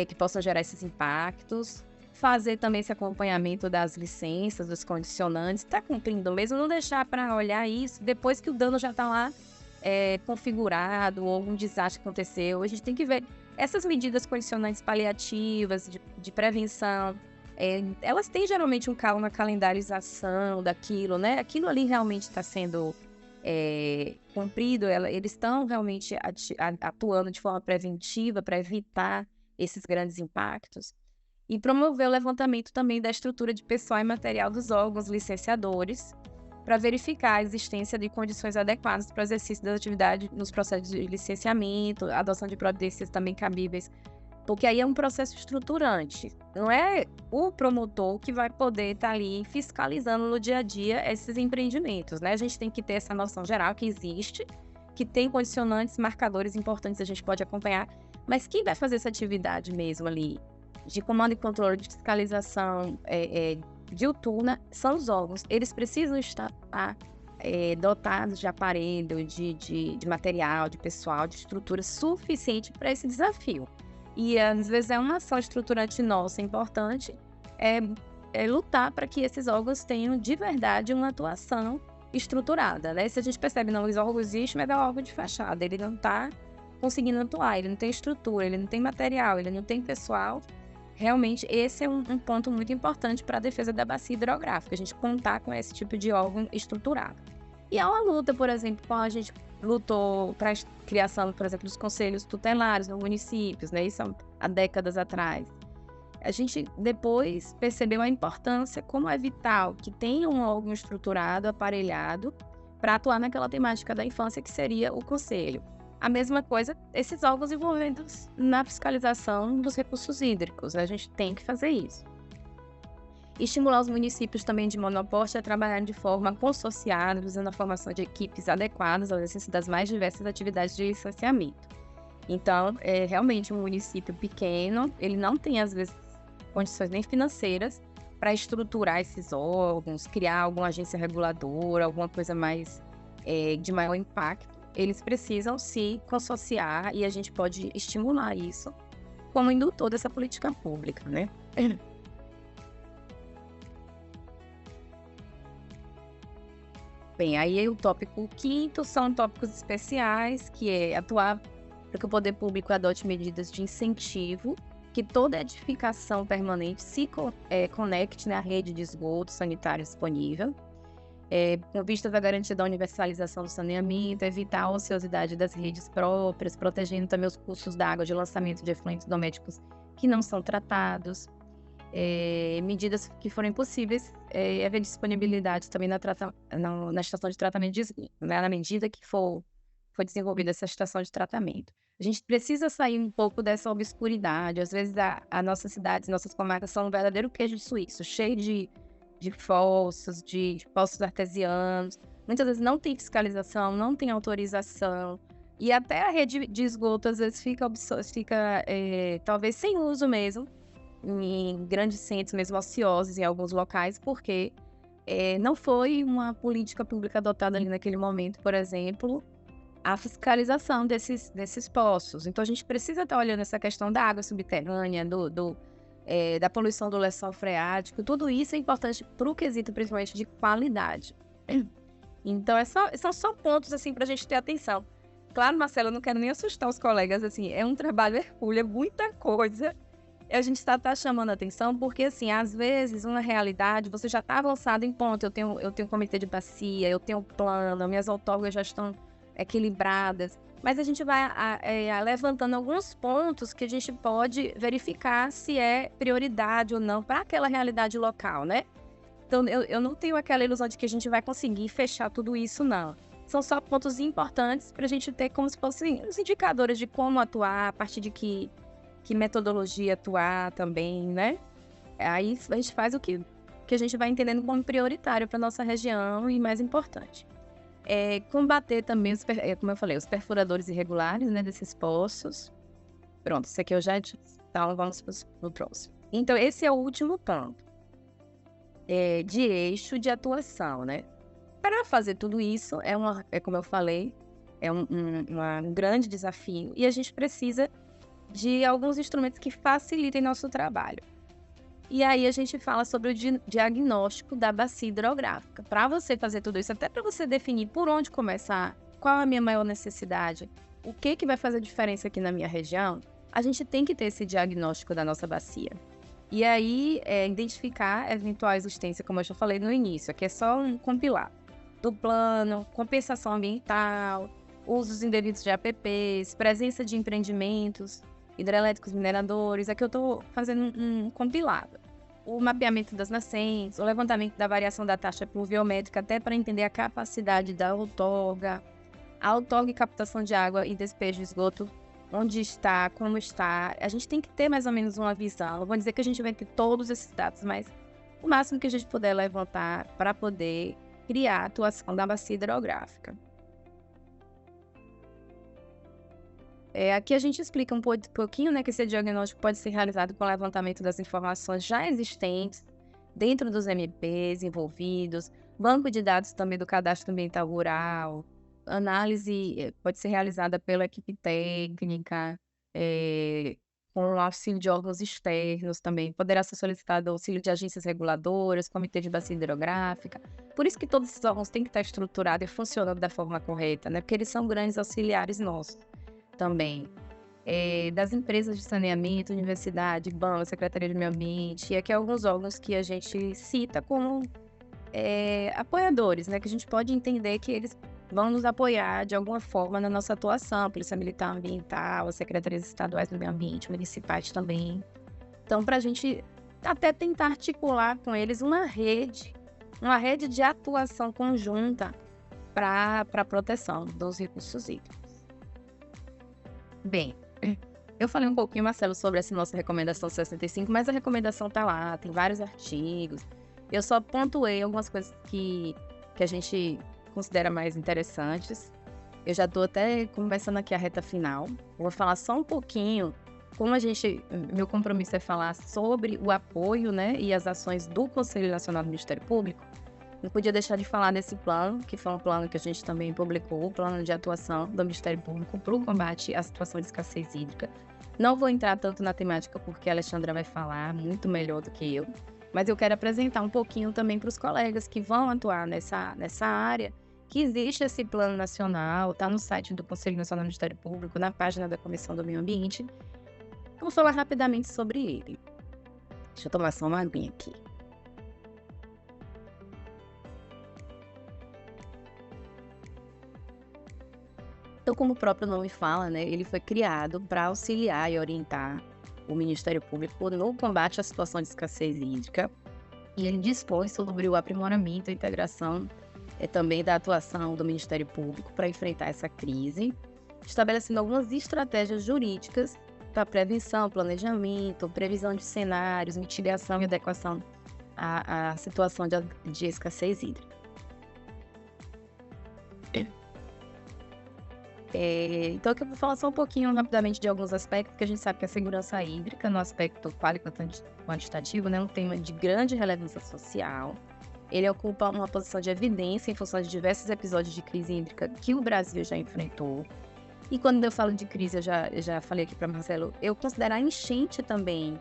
que possam gerar esses impactos, fazer também esse acompanhamento das licenças, dos condicionantes, está cumprindo mesmo, não deixar para olhar isso depois que o dano já está lá configurado ou um desastre aconteceu. A gente tem que ver essas medidas condicionantes paliativas de prevenção. Elas têm geralmente uma calendarização daquilo, né? Aquilo ali realmente está sendo cumprido, eles estão realmente atuando de forma preventiva para evitar esses grandes impactos. E promover o levantamento também da estrutura de pessoal e material dos órgãos licenciadores para verificar a existência de condições adequadas para o exercício da atividade nos processos de licenciamento, adoção de providências também cabíveis, porque aí é um processo estruturante. Não é o promotor que vai poder estar ali fiscalizando no dia a dia esses empreendimentos, né? A gente tem que ter essa noção geral que existe, que tem condicionantes, marcadores importantes, a gente pode acompanhar, mas quem vai fazer essa atividade mesmo ali, de comando e controle, de fiscalização diuturna, são os órgãos. Eles precisam estar dotados de aparelho, de material, de pessoal, de estrutura suficiente para esse desafio. E às vezes é uma ação estruturante nossa importante, lutar para que esses órgãos tenham de verdade uma atuação estruturada, né? Se a gente percebe, não, os órgãos existem, mas é um órgão de fachada, ele não está conseguindo atuar, ele não tem estrutura, ele não tem material, ele não tem pessoal. Realmente, esse é um ponto muito importante para a defesa da bacia hidrográfica, a gente contar com esse tipo de órgão estruturado. E há uma luta, por exemplo, quando a gente lutou para a criação, por exemplo, dos conselhos tutelares nos municípios, né? Isso há décadas atrás. A gente depois percebeu a importância, como é vital que tenha um órgão estruturado, aparelhado, para atuar naquela temática da infância, que seria o conselho. A mesma coisa, esses órgãos envolvidos na fiscalização dos recursos hídricos, a gente tem que fazer isso. Estimular os municípios também de monoporte a trabalharem de forma consorciada, usando a formação de equipes adequadas ao exercício das mais diversas atividades de licenciamento. Então, realmente, um município pequeno, ele não tem, às vezes, condições nem financeiras para estruturar esses órgãos, criar alguma agência reguladora, alguma coisa mais de maior impacto. Eles precisam se consorciar e a gente pode estimular isso como indutor dessa política pública, né? Bem, aí o tópico quinto são tópicos especiais, que é atuar para que o poder público adote medidas de incentivo, que toda edificação permanente se conecte na rede de esgoto sanitário disponível, com vistas à garantia da universalização do saneamento, evitar a ociosidade das redes próprias, protegendo também os cursos da água de lançamento de efluentes domésticos que não são tratados, medidas que forem possíveis, haver disponibilidade também na estação de tratamento de esgoto, né, na medida que foi desenvolvida essa estação de tratamento. A gente precisa sair um pouco dessa obscuridade. Às vezes as nossas cidades, nossas comarcas são um verdadeiro queijo suíço, cheio de poços, de poços artesianos. Muitas vezes não tem fiscalização, não tem autorização. E até a rede de esgoto, às vezes, fica talvez sem uso mesmo, em grandes centros, mesmo ociosos, em alguns locais, porque não foi uma política pública adotada ali naquele momento, por exemplo, a fiscalização desses poços. Então, a gente precisa estar olhando essa questão da água subterrânea, da poluição do lençol freático. Tudo isso é importante para o quesito, principalmente, de qualidade. Então, são só pontos, assim, para a gente ter atenção. Claro, Marcelo, eu não quero nem assustar os colegas, assim, é um trabalho hercúleo, é muita coisa. A gente está chamando a atenção porque, assim, às vezes, uma realidade, você já está avançado em ponto. Eu tenho comitê de bacia, eu tenho plano, minhas outorgas já estão equilibradas, mas a gente vai levantando alguns pontos que a gente pode verificar se é prioridade ou não para aquela realidade local, né? Então, eu não tenho aquela ilusão de que a gente vai conseguir fechar tudo isso, não. São só pontos importantes para a gente ter como se fossem os indicadores de como atuar, a partir de que metodologia atuar também, né? Aí a gente faz o que a gente vai entendendo como prioritário para nossa região e mais importante. Combater também, como eu falei, os perfuradores irregulares, né, desses poços. Pronto, isso aqui eu já disse. Então, vamos para o próximo. Então, esse é o último ponto de eixo de atuação, né? Para fazer tudo isso, como eu falei, é um grande desafio e a gente precisa de alguns instrumentos que facilitem nosso trabalho. E aí a gente fala sobre o diagnóstico da bacia hidrográfica. Para você fazer tudo isso, até para você definir por onde começar, qual a minha maior necessidade, o que vai fazer diferença aqui na minha região, a gente tem que ter esse diagnóstico da nossa bacia. E aí, identificar a eventual existência, como eu já falei no início, que é só um compilado do plano, compensação ambiental, usos indevidos de APPs, presença de empreendimentos hidrelétricos mineradores. Aqui eu estou fazendo um compilado. O mapeamento das nascentes, o levantamento da variação da taxa pluviométrica, até para entender a capacidade da outorga, a outorga e captação de água e despejo de esgoto, onde está, como está. A gente tem que ter mais ou menos uma visão. Não vou dizer que a gente vai ter todos esses dados, mas o máximo que a gente puder levantar para poder criar a atuação da bacia hidrográfica. Aqui a gente explica um pouquinho, né, que esse diagnóstico pode ser realizado com o levantamento das informações já existentes dentro dos MPs envolvidos, banco de dados também do cadastro ambiental rural, análise pode ser realizada pela equipe técnica, com o auxílio de órgãos externos também, poderá ser solicitado auxílio de agências reguladoras, comitê de bacia hidrográfica. Por isso que todos esses órgãos têm que estar estruturados e funcionando da forma correta, né, porque eles são grandes auxiliares nossos também, das empresas de saneamento, universidade, banco, Secretaria de Meio Ambiente, e aqui alguns órgãos que a gente cita como apoiadores, né, que a gente pode entender que eles vão nos apoiar de alguma forma na nossa atuação, Polícia Militar Ambiental, as Secretarias Estaduais do Meio Ambiente, municipais também. Então, para a gente até tentar articular com eles uma rede de atuação conjunta para a proteção dos recursos hídricos. Bem, eu falei um pouquinho, Marcelo, sobre essa nossa recomendação 65, mas a recomendação está lá, tem vários artigos. Eu só pontuei algumas coisas que a gente considera mais interessantes. Eu já estou até começando aqui a reta final. Vou falar só um pouquinho meu compromisso é falar sobre o apoio, né, e as ações do Conselho Nacional do Ministério Público. Não podia deixar de falar desse plano, que foi um plano que a gente também publicou, o plano de atuação do Ministério Público para o combate à situação de escassez hídrica. Não vou entrar tanto na temática porque a Alexandra vai falar muito melhor do que eu, mas eu quero apresentar um pouquinho também para os colegas que vão atuar nessa área, que existe esse plano nacional, está no site do Conselho Nacional do Ministério Público, na página da Comissão do Meio Ambiente. Eu vou falar rapidamente sobre ele. Deixa eu tomar só uma aguinha aqui. Então, como o próprio nome fala, né, ele foi criado para auxiliar e orientar o Ministério Público no combate à situação de escassez hídrica, e ele dispõe sobre o aprimoramento e integração também da atuação do Ministério Público para enfrentar essa crise, estabelecendo algumas estratégias jurídicas para prevenção, planejamento, previsão de cenários, mitigação e adequação à situação de escassez hídrica. Então, aqui eu vou falar só um pouquinho rapidamente de alguns aspectos, que a gente sabe que a segurança hídrica, no aspecto qualitativo, né, é um tema de grande relevância social. Ele ocupa uma posição de evidência em função de diversos episódios de crise hídrica que o Brasil já enfrentou. E quando eu falo de crise, eu já falei aqui para Marcelo, eu considero a enchente também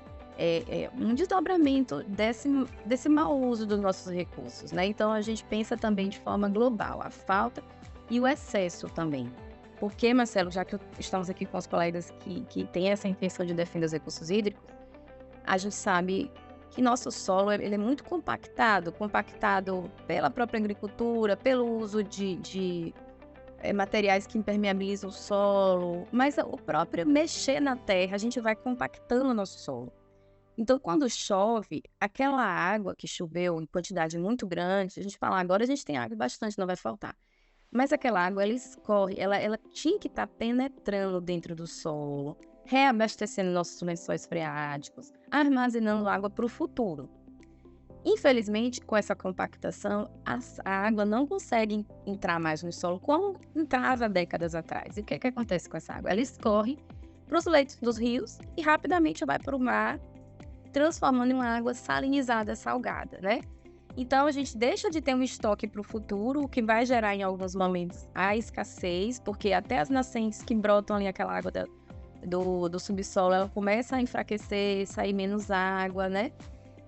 um desdobramento desse mau uso dos nossos recursos, né? Então, a gente pensa também de forma global, a falta e o excesso também. Porque, Marcelo, já que estamos aqui com os colegas que têm essa intenção de defender os recursos hídricos, a gente sabe que nosso solo ele é muito compactado pela própria agricultura, pelo uso de materiais que impermeabilizam o solo, mas o próprio mexer na terra, a gente vai compactando o nosso solo. Então, quando chove, aquela água que choveu em quantidade muito grande, a gente fala: "Agora a gente tem água bastante, não vai faltar". Mas aquela água, ela escorre, ela tinha que estar penetrando dentro do solo, reabastecendo nossos lençóis freáticos, armazenando água para o futuro. Infelizmente, com essa compactação, a água não consegue entrar mais no solo como entrava décadas atrás. E o que é que acontece com essa água? Ela escorre para os leitos dos rios e rapidamente vai para o mar, transformando em uma água salinizada, salgada, né? Então, a gente deixa de ter um estoque para o futuro, o que vai gerar em alguns momentos a escassez, porque até as nascentes que brotam ali, aquela água do subsolo, ela começa a enfraquecer, sair menos água, né?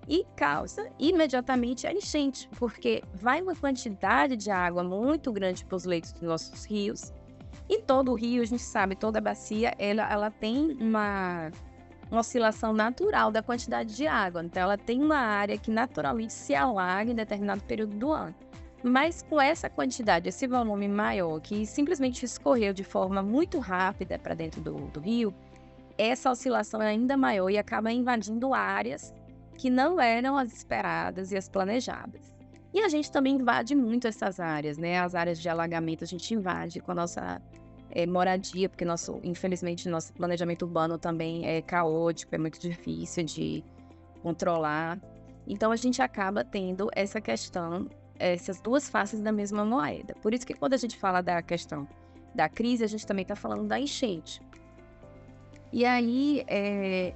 E causa imediatamente a enchente, porque vai uma quantidade de água muito grande para os leitos dos nossos rios. E todo o rio, a gente sabe, toda a bacia, ela tem uma oscilação natural da quantidade de água. Então, ela tem uma área que naturalmente se alaga em determinado período do ano. Mas com essa quantidade, esse volume maior, que simplesmente escorreu de forma muito rápida para dentro do rio, essa oscilação é ainda maior e acaba invadindo áreas que não eram as esperadas e as planejadas. E a gente também invade muito essas áreas, né? As áreas de alagamento a gente invade com a nossa moradia, porque infelizmente nosso planejamento urbano também é caótico, é muito difícil de controlar. Então a gente acaba tendo essa questão, essas duas faces da mesma moeda. Por isso que quando a gente fala da questão da crise, a gente também está falando da enchente. E aí,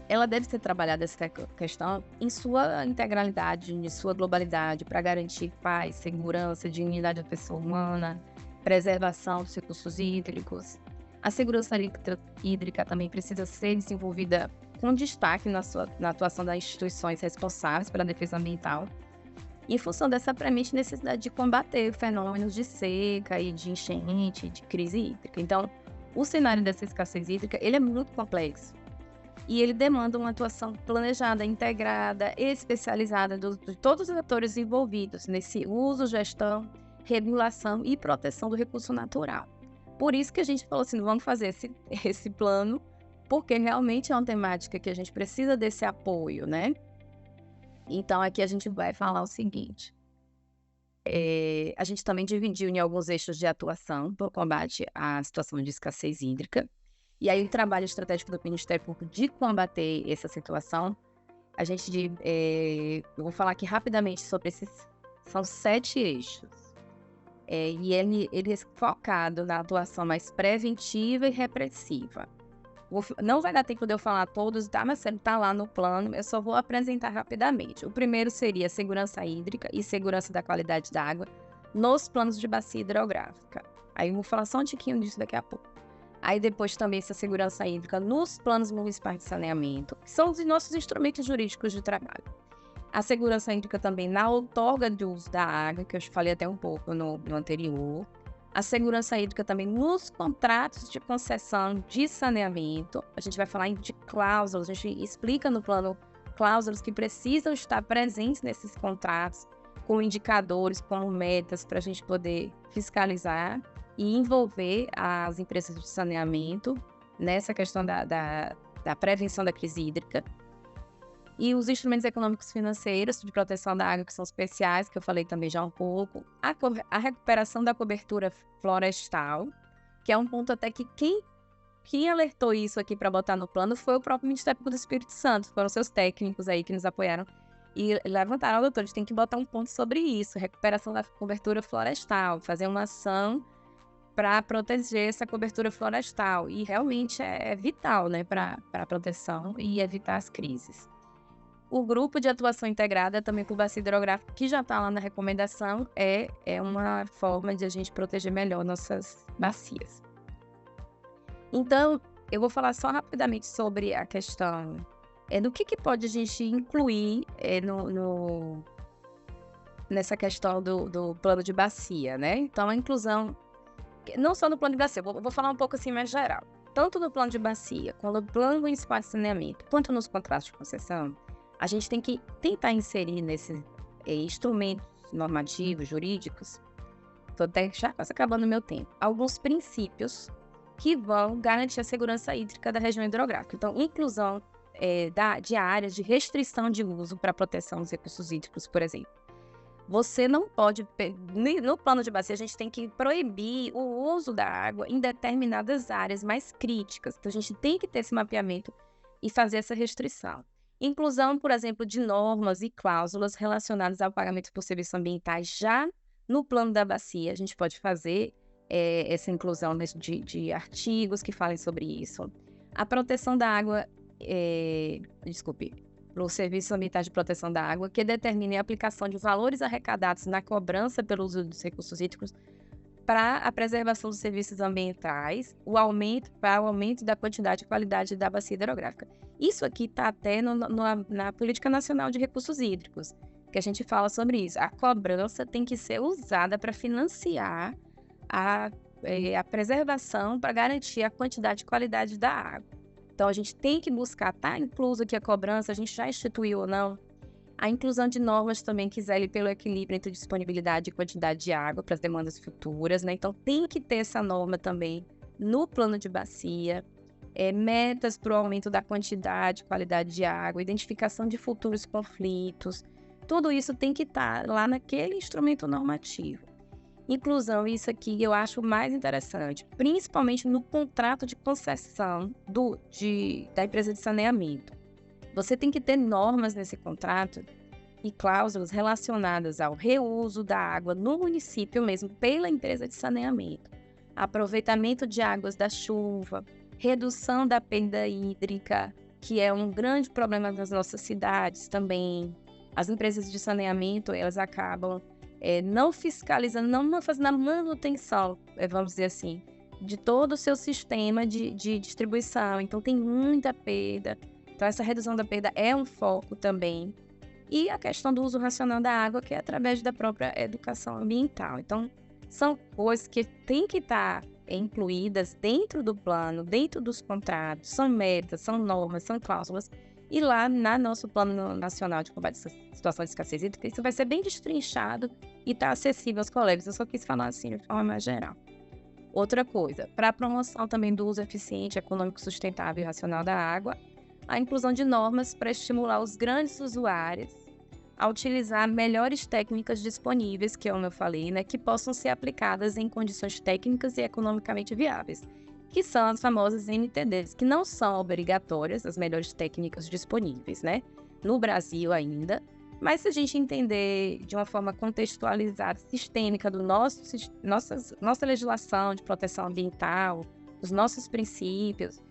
ela deve ser trabalhada, essa questão, em sua integralidade, em sua globalidade, para garantir paz, segurança, dignidade da pessoa humana, preservação dos recursos hídricos. A segurança hídrica também precisa ser desenvolvida com destaque na atuação das instituições responsáveis pela defesa ambiental, em função dessa premente necessidade de combater fenômenos de seca e de enchente, de crise hídrica. Então, o cenário dessa escassez hídrica, ele é muito complexo e ele demanda uma atuação planejada, integrada, especializada de todos os atores envolvidos nesse uso, gestão, regulação e proteção do recurso natural. Por isso que a gente falou assim, vamos fazer esse plano, porque realmente é uma temática que a gente precisa desse apoio, né? Então, aqui a gente vai falar o seguinte. A gente também dividiu em alguns eixos de atuação para o combate à situação de escassez hídrica. E aí, o trabalho estratégico do Ministério Público de combater essa situação, eu vou falar aqui rapidamente sobre esses, são 7 eixos. E ele é focado na atuação mais preventiva e repressiva. Não vai dar tempo de eu falar todos, tá? Mas ele está lá no plano, eu só vou apresentar rapidamente. O primeiro seria a segurança hídrica e segurança da qualidade da água nos planos de bacia hidrográfica. Aí eu vou falar só um tiquinho disso daqui a pouco. Aí depois também essa segurança hídrica nos planos municipais de saneamento, que são os nossos instrumentos jurídicos de trabalho. A segurança hídrica também na outorga de uso da água, que eu falei até um pouco no anterior. A segurança hídrica também nos contratos de concessão de saneamento. A gente vai falar de cláusulas, a gente explica no plano cláusulas que precisam estar presentes nesses contratos, com indicadores, com metas, para a gente poder fiscalizar e envolver as empresas de saneamento nessa questão da prevenção da crise hídrica. E os instrumentos econômicos financeiros de proteção da água, que são especiais, que eu falei também já um pouco. A recuperação da cobertura florestal, que é um ponto até que quem alertou isso aqui para botar no plano foi o próprio Ministério Público do Espírito Santo. Foram seus técnicos aí que nos apoiaram e levantaram, doutor, a gente tem que botar um ponto sobre isso, recuperação da cobertura florestal, fazer uma ação para proteger essa cobertura florestal. E realmente é vital, né, para a proteção e evitar as crises. O grupo de atuação integrada também por bacia hidrográfica, que já está lá na recomendação, é uma forma de a gente proteger melhor nossas bacias. Então, eu vou falar só rapidamente sobre a questão do que pode a gente incluir nessa questão do plano de bacia, né? Então, a inclusão, não só no plano de bacia, vou falar um pouco assim mais geral. Tanto no plano de bacia, quanto no plano municipal de saneamento, quanto nos contratos de concessão, a gente tem que tentar inserir nesses instrumentos normativos, jurídicos, estou até já quase acabando o meu tempo, alguns princípios que vão garantir a segurança hídrica da região hidrográfica. Então, inclusão de áreas de restrição de uso para a proteção dos recursos hídricos, por exemplo. Você não pode, no plano de bacia, a gente tem que proibir o uso da água em determinadas áreas mais críticas. Então, a gente tem que ter esse mapeamento e fazer essa restrição. Inclusão, por exemplo, de normas e cláusulas relacionadas ao pagamento por serviços ambientais já no plano da bacia. A gente pode fazer essa inclusão de artigos que falem sobre isso. A proteção da água, para os serviços ambientais de proteção da água, que determine a aplicação de valores arrecadados na cobrança pelo uso dos recursos hídricos para a preservação dos serviços ambientais, para o aumento da quantidade e qualidade da bacia hidrográfica. Isso aqui está até na Política Nacional de Recursos Hídricos, que a gente fala sobre isso. A cobrança tem que ser usada para financiar a preservação, para garantir a quantidade e qualidade da água. Então, a gente tem que buscar, está incluso aqui a cobrança, a gente já instituiu ou não, a inclusão de normas também que zele pelo equilíbrio entre disponibilidade e quantidade de água para as demandas futuras, né? Então, tem que ter essa norma também no plano de bacia, metas para o aumento da quantidade e qualidade de água, identificação de futuros conflitos, tudo isso tem que estar lá naquele instrumento normativo. Inclusão, isso aqui eu acho mais interessante, principalmente no contrato de concessão da empresa de saneamento. Você tem que ter normas nesse contrato e cláusulas relacionadas ao reuso da água no município mesmo pela empresa de saneamento, aproveitamento de águas da chuva, redução da perda hídrica, que é um grande problema nas nossas cidades também. As empresas de saneamento, elas acabam não fiscalizando, não fazendo a manutenção, vamos dizer assim, de todo o seu sistema de distribuição. Então, tem muita perda. Então, essa redução da perda é um foco também. E a questão do uso racional da água, que é através da própria educação ambiental. Então, são coisas que têm que estar incluídas dentro do plano, dentro dos contratos, são metas, são normas, são cláusulas. E lá no nosso Plano Nacional de Combate à Situação de Escassez Hídrica, isso vai ser bem destrinchado e está acessível aos colegas. Eu só quis falar assim de forma mais geral. Outra coisa, para a promoção também do uso eficiente, econômico, sustentável e racional da água, a inclusão de normas para estimular os grandes usuários a utilizar melhores técnicas disponíveis, que como eu falei, né, que possam ser aplicadas em condições técnicas e economicamente viáveis, que são as famosas NTDs, que não são obrigatórias, as melhores técnicas disponíveis, né, no Brasil ainda, mas se a gente entender de uma forma contextualizada, sistêmica do nossa legislação de proteção ambiental, os nossos princípios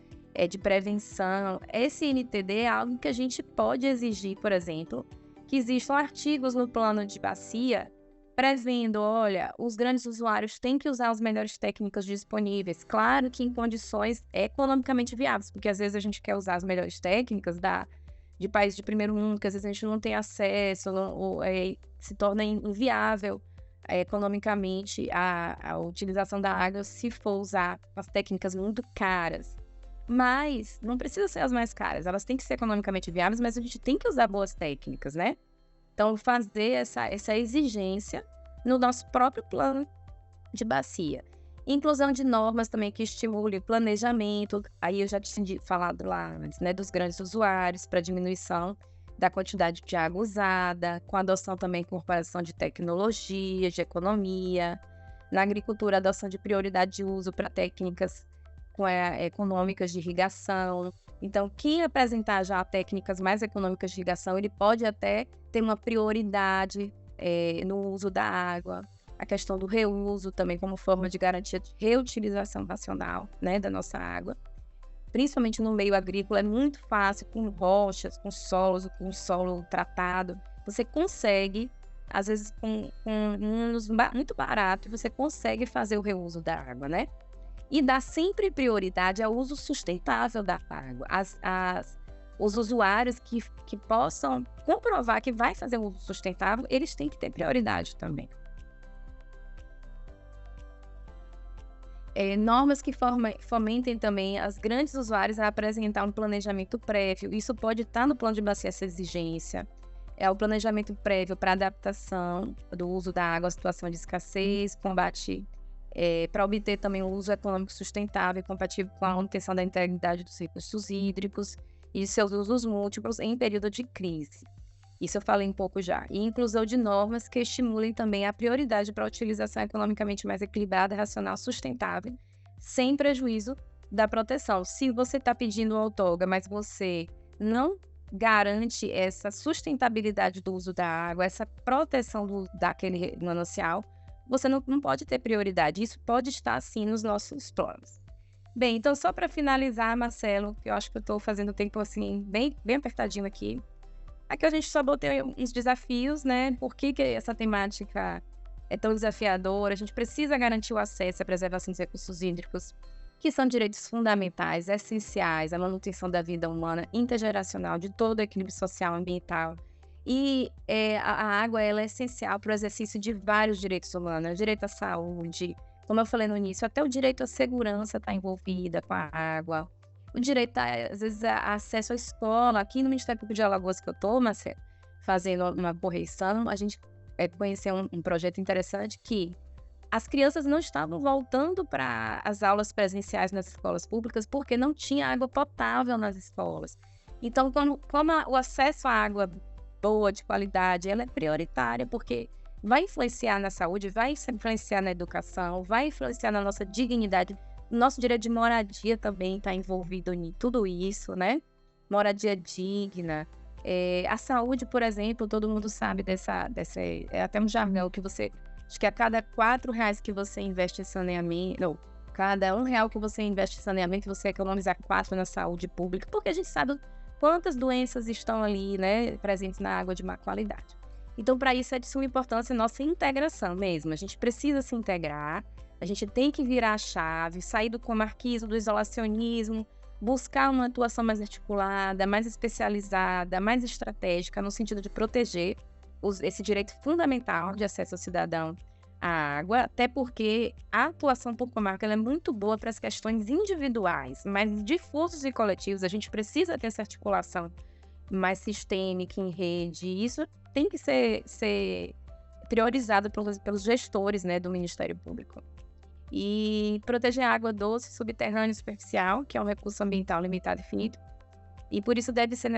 de prevenção, esse NTD é algo que a gente pode exigir, por exemplo, que existam artigos no plano de bacia prevendo, olha, os grandes usuários têm que usar as melhores técnicas disponíveis, claro que em condições economicamente viáveis, porque às vezes a gente quer usar as melhores técnicas de países de primeiro mundo, que às vezes a gente não tem acesso, se torna inviável economicamente a utilização da água se for usar as técnicas muito caras. Mas não precisa ser as mais caras, elas têm que ser economicamente viáveis, mas a gente tem que usar boas técnicas, né? Então, fazer essa exigência no nosso próprio plano de bacia. Inclusão de normas também que estimule o planejamento, aí eu já tinha falado lá antes, né, dos grandes usuários, para diminuição da quantidade de água usada, com adoção também e incorporação de tecnologias, de economia. Na agricultura, adoção de prioridade de uso para técnicas econômicas de irrigação. Então, quem apresentar já técnicas mais econômicas de irrigação, ele pode até ter uma prioridade no uso da água. A questão do reuso também como forma de garantia de reutilização racional, né, da nossa água. Principalmente no meio agrícola, é muito fácil, com rochas, com solos, com solo tratado. Você consegue, às vezes com muito barato, você consegue fazer o reuso da água, né? E dá sempre prioridade ao uso sustentável da água. Os usuários que possam comprovar que vai fazer um uso sustentável, eles têm que ter prioridade também. Normas que fomentem também as grandes usuários a apresentar um planejamento prévio. Isso pode estar no plano de bacia, essa exigência. É o planejamento prévio para adaptação do uso da água à situação de escassez, combate, para obter também um uso econômico sustentável e compatível com a manutenção da integridade dos recursos hídricos. e seus usos múltiplos em período de crise. Isso eu falei um pouco já. E inclusão de normas que estimulem também a prioridade para a utilização economicamente mais equilibrada, racional, sustentável, sem prejuízo da proteção. Se você está pedindo outorga, mas você não garante essa sustentabilidade do uso da água, essa proteção daquele manancial, você não pode ter prioridade. Isso pode estar, sim, nos nossos planos. Bem, então só para finalizar, Marcelo, que eu acho que eu estou fazendo o tempo assim, bem apertadinho aqui. Aqui a gente só botei uns desafios, né? Por que essa temática é tão desafiadora? A gente precisa garantir o acesso à preservação dos recursos hídricos, que são direitos fundamentais, essenciais à manutenção da vida humana intergeracional, de todo o equilíbrio social e ambiental. E a água ela é essencial para o exercício de vários direitos humanos, o direito à saúde, como eu falei no início, até o direito à segurança está envolvida com a água. O direito, às vezes, a acesso à escola. Aqui no Ministério Público de Alagoas que eu estou, Marcelo, fazendo uma correção, a gente conheceu um projeto interessante que as crianças não estavam voltando para as aulas presenciais nas escolas públicas porque não tinha água potável nas escolas. Então, como o acesso à água boa, de qualidade, ela é prioritária, porque vai influenciar na saúde, vai influenciar na educação, vai influenciar na nossa dignidade. Nosso direito de moradia também está envolvido em tudo isso, né? Moradia digna. A saúde, por exemplo, todo mundo sabe dessa é até um jargão que você... Acho que a cada R$ 4 que você investe em saneamento... Não, cada R$ 1 que você investe em saneamento, você economiza 4 na saúde pública, porque a gente sabe quantas doenças estão ali, né, presentes na água de má qualidade. Então, para isso, é de suma importância a nossa integração mesmo. A gente precisa se integrar, a gente tem que virar a chave, sair do comarquismo, do isolacionismo, buscar uma atuação mais articulada, mais especializada, mais estratégica, no sentido de proteger esse direito fundamental de acesso ao cidadão à água, até porque a atuação por comarca ela é muito boa para as questões individuais, mas difusos e coletivos, a gente precisa ter essa articulação mais sistêmica, em rede, e isso tem que ser priorizado pelos gestores, né, do Ministério Público. E proteger a água doce, subterrânea e superficial, que é um recurso ambiental limitado e finito, e por isso deve ser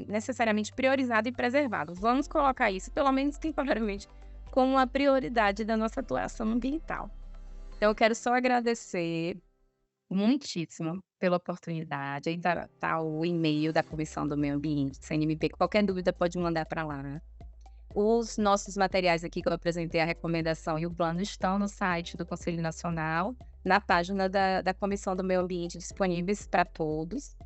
necessariamente priorizado e preservado. Vamos colocar isso, pelo menos temporariamente, como uma prioridade da nossa atuação ambiental. Então, eu quero só agradecer muitíssimo pela oportunidade. Aí tá o e-mail da Comissão do Meio Ambiente, CNMP. Qualquer dúvida pode mandar para lá, né? Os nossos materiais aqui que eu apresentei, a recomendação e o plano, estão no site do Conselho Nacional, na página da Comissão do Meio Ambiente, disponíveis para todos.